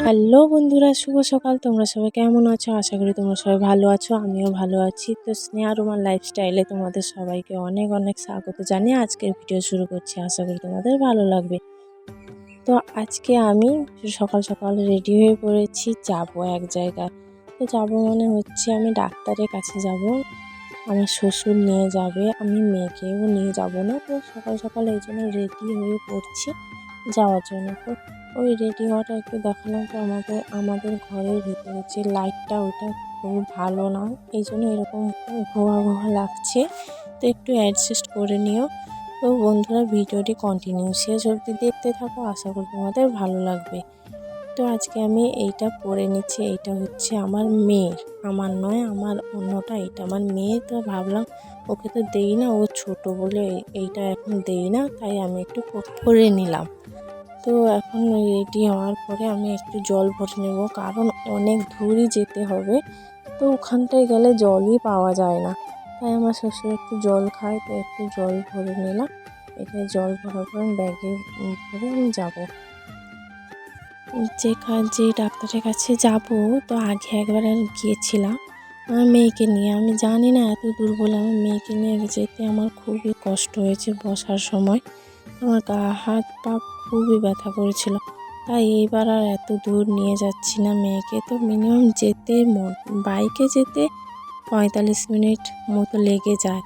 Hello বন্ধুরা, শুভ সকাল। তোমরা সবাই কেমন আছো? আশা করি তোমরা সবাই ভালো আছো। আমিও ভালো আছি। তো স্নেহা রোমান লাইফস্টাইলে তোমাদের সবাইকে অনেক অনেক স্বাগত জানিয়ে আজকের ভিডিও শুরু করছি। আশা করি তোমাদের ভালো লাগবে। তো আজকে আমি সকাল সকাল রেডি হয়ে পড়েছি, যাব এক জায়গায়। তো যাব মানে হচ্ছে আমি ডাক্তারের কাছে যাব। আমার শ্বশুর নিয়ে যাবে, আমি মেয়েকেও নিয়ে যাব না। তো সকাল সকাল এই জন্য রেডি হয়ে পড়ছি যাওয়ার জন্য। তো ওই রেডি হওয়াটা একটু দেখালাম। তো আমাদের ঘরের ভিতরে যে লাইটটা ওটা খুব ভালো না, এই জন্য এরকম ঘোয়া ঘোয়া লাগছে। তো একটু অ্যাডজাস্ট করে নিও। তো বন্ধুরা, ভিডিওটি কন্টিনিউ শেষ অবধি দেখতে থাকো, আশা করি তোমাদের ভালো লাগবে। তো আজকে আমি এইটা পরে নিচ্ছি। এইটা হচ্ছে আমার মেয়ের, আমার নয়, আমার অন্যটা। এইটা আমার মেয়ে। তো ভাবলাম ওকে তো দেই না, ও ছোট বলে এইটা এখন দেই না, তাই আমি একটু পরে নিলাম। তো এখন রেডি হওয়ার পরে আমি একটু জল ভরে নেব, কারণ অনেক দূরই যেতে হবে। তো ওখানটায় গেলে জলই পাওয়া যায় না, তাই আমার শ্বশুর একটু জল খায়, তো একটু জল ভরে নিলাম। এটা জল ভরার পর ব্যাগে ভরে আমি যাবো যে ডাক্তারের কাছে যাব। তো আগে একবার গিয়েছিলাম আমার মেয়েকে নিয়ে। আমি জানি না এত দূর বলে আমার মেয়েকে নিয়ে যেতে আমার খুবই কষ্ট হয়েছে। বসার সময় আমার গা হাত পা খুবই ব্যথা করেছিল, তাই এইবার আর এত দূর নিয়ে যাচ্ছি না মেয়েকে। তো মিনিমাম যেতে বাইকে যেতে 45 মিনিট মতো লেগে যায়,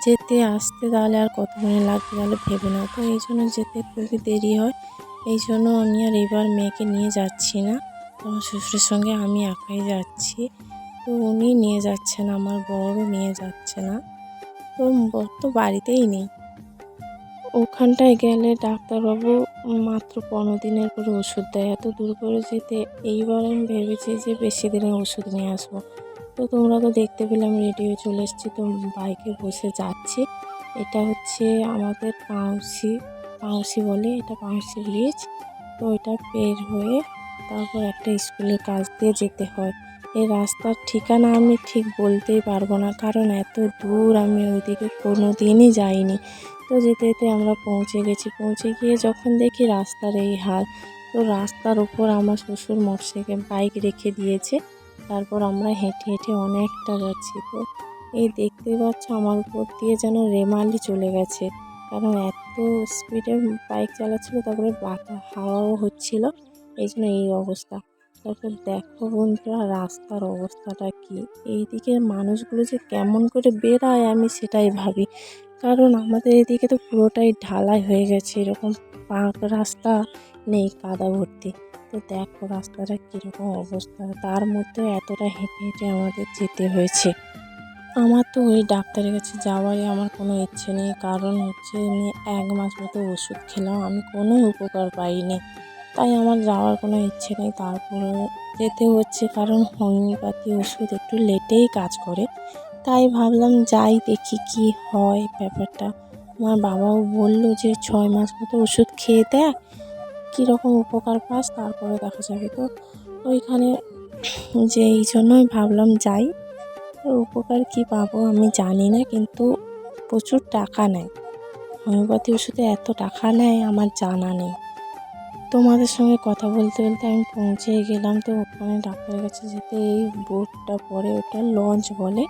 যেতে আসতে তাহলে আর কত মিনিট লাগবে তাহলে ভেবে না। তো এই জন্য যেতে খুবই দেরি হয়, এই জন্য আমি আর এবার মেয়েকে নিয়ে যাচ্ছি না। আমার শ্বশুরের সঙ্গে আমি একাই যাচ্ছি। তো উনি নিয়ে যাচ্ছেন, আমার বড়ও নিয়ে যাচ্ছে না। তো বর তো বাড়িতেই নেই। ওখানটায় গেলে ডাক্তারবাবু মাত্র 15 দিনের করে ওষুধ দেয়। এত দূর করে যেতে এইবার আমি ভেবেছি যে বেশি দিনের ওষুধ নিয়ে আসবো। তো তোমরা তো দেখতে পেলাম রেডি হয়ে চলে এসেছি, তো বাইকে বসে যাচ্ছি। এটা হচ্ছে আমাদের পাউসি বলে, এটা পাউসি ব্রিজ। তো এটা পের হয়ে তারপর একটা স্কুলের কাছ দিয়ে যেতে হয়। এই রাস্তার ঠিকানা আমি ঠিক বলতেই পারবো না, কারণ এত দূর আমি ওইদিকে কোনো দিনই যাইনি। তো যেতে যেতে আমরা পৌঁছে গেছি। পৌঁছে গিয়ে যখন দেখি রাস্তার এই হাল, তো রাস্তার উপর আমার শ্বশুর মোটরসাইকেল বাইক রেখে দিয়েছে। তারপর আমরা হেঁটে হেঁটে অনেকটা যাচ্ছি। তো এই দেখতেই পাচ্ছ আমার উপর দিয়ে যেন রেমালি চলে গেছে, কারণ এত স্পিডে বাইক চালাচ্ছিল, তারপরে হাওয়াও হচ্ছিল, এই জন্য এই অবস্থা। তারপর দেখো বন্ধুরা, রাস্তার অবস্থাটা কি। এইদিকে মানুষগুলো যে কেমন করে বেরায় আমি সেটাই ভাবি, কারণ আমাদের এদিকে তো পুরোটাই ঢালাই হয়ে গেছে, এরকম পাঁক রাস্তা নেই, কাদা ভর্তি। তো দেখো রাস্তাটা কীরকম অবস্থা, তার মধ্যে এতটা হেঁটে হেঁটে আমাদের যেতে হয়েছে। আমার তো ওই ডাক্তারের কাছে যাওয়ারই আমার কোনো ইচ্ছে নেই, কারণ হচ্ছে আমি 1 মাস মতো ওষুধ খেলাম, আমি কোনো উপকার পাইনি, তাই আমার যাওয়ার কোনো ইচ্ছে নেই। তারপরে যেতে হচ্ছে, কারণ হোমিওপ্যাথি ওষুধ একটু লেটেই কাজ করে, তাই ভাবলাম যাই দেখি কি হয় ব্যাপারটা। আমার বাবাও বলল যে 6 মাস মতো ওষুধ খেয়ে দেখ, কীরকম উপকার পাস, তারপরে দেখা যাবে। তো ওইখানে যে এই জন্যই ভাবলাম যাই। উপকার কি পাবো আমি জানি না, কিন্তু প্রচুর টাকা নেয়। হোমিওপ্যাথি ওষুধে এত টাকা নেয় আমার জানা নেই। তোমাদের সঙ্গে কথা বলতে বলতে আমি পৌঁছে গেলাম। তো ওখানে ডাক্তারের কাছে যেতে এই বোটটা পরে, ওটা লঞ্চ বলে।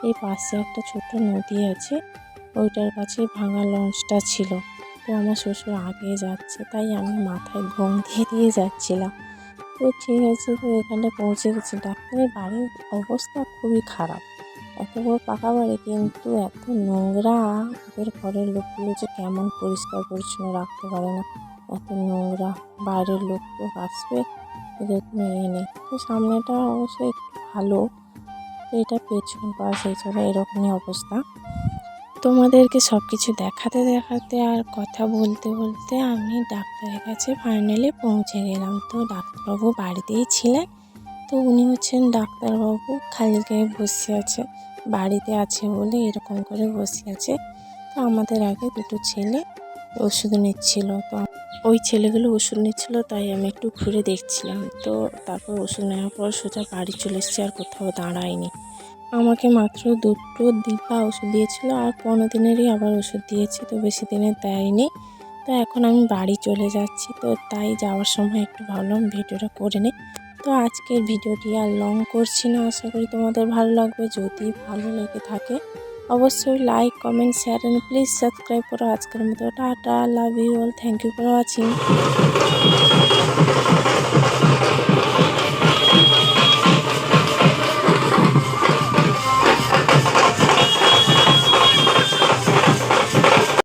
এই পাশে একটা ছোট্ট নদী আছে, ওইটার কাছে ভাঙা লঞ্চটা ছিল। তো আমার শ্বশুর আগে যাচ্ছে, তাই আমি মাথায় ঘুম দিয়ে দিয়ে যাচ্ছিলাম। তো ঠিক আছে, তো এখানে পৌঁছে গেছি। ডাক্তারের বাড়ির অবস্থা খুবই খারাপ, এত বড় পাকা বাড়ি, কিন্তু এত নোংরা। ওদের ঘরের লোকগুলো যে কেমন পরিষ্কার পরিচ্ছন্ন রাখতে পারে না, এত নোংরা। বাইরের লোক তো আসবে, এদের কোনো নেই। তো সামনেটা অবশ্যই একটু ভালো, তো এটা পেছন পাশ, এই জন্য এরকমই অবস্থা। তোমাদেরকে সব কিছু দেখাতে দেখাতে আর কথা বলতে বলতে আমি ডাক্তারের কাছে ফাইনালি পৌঁছে গেলাম। তো ডাক্তারবাবু বাড়িতেই ছিলেন। তো উনি হচ্ছেন ডাক্তারবাবু, খালি গায়ে বসে আছে, বাড়িতে আছে বলে এরকম করে বসে আছে। তো আমাদের আগে দুটো ছেলে ওষুধ নিচ্ছিল, তো ওই ছেলেগুলো ওষুধ নিচ্ছিল, তাই আমি একটু ঘুরে দেখছিলাম। তো তারপর ওষুধ নেওয়ার পর সোজা বাড়ি চলে এসেছি, আর কোথাও দাঁড়ায়নি। আমাকে মাত্র 2টো দিপা ওষুধ দিয়েছিল, আর 15 দিনেরই আবার ওষুধ দিয়েছে, তো বেশি দিনের দেয়নি। তো এখন আমি বাড়ি চলে যাচ্ছি, তো তাই যাওয়ার সময় একটু ভাবলাম ভিডিওটা করে নিই। তো আজকের ভিডিওটি আর লং করছি না, আশা করি তোমাদের ভালো লাগবে। যদি ভালো লেগে থাকে অবশ্যই like, comment, share and please subscribe করো। আজকের মতো tata, love you all, thank you for watching.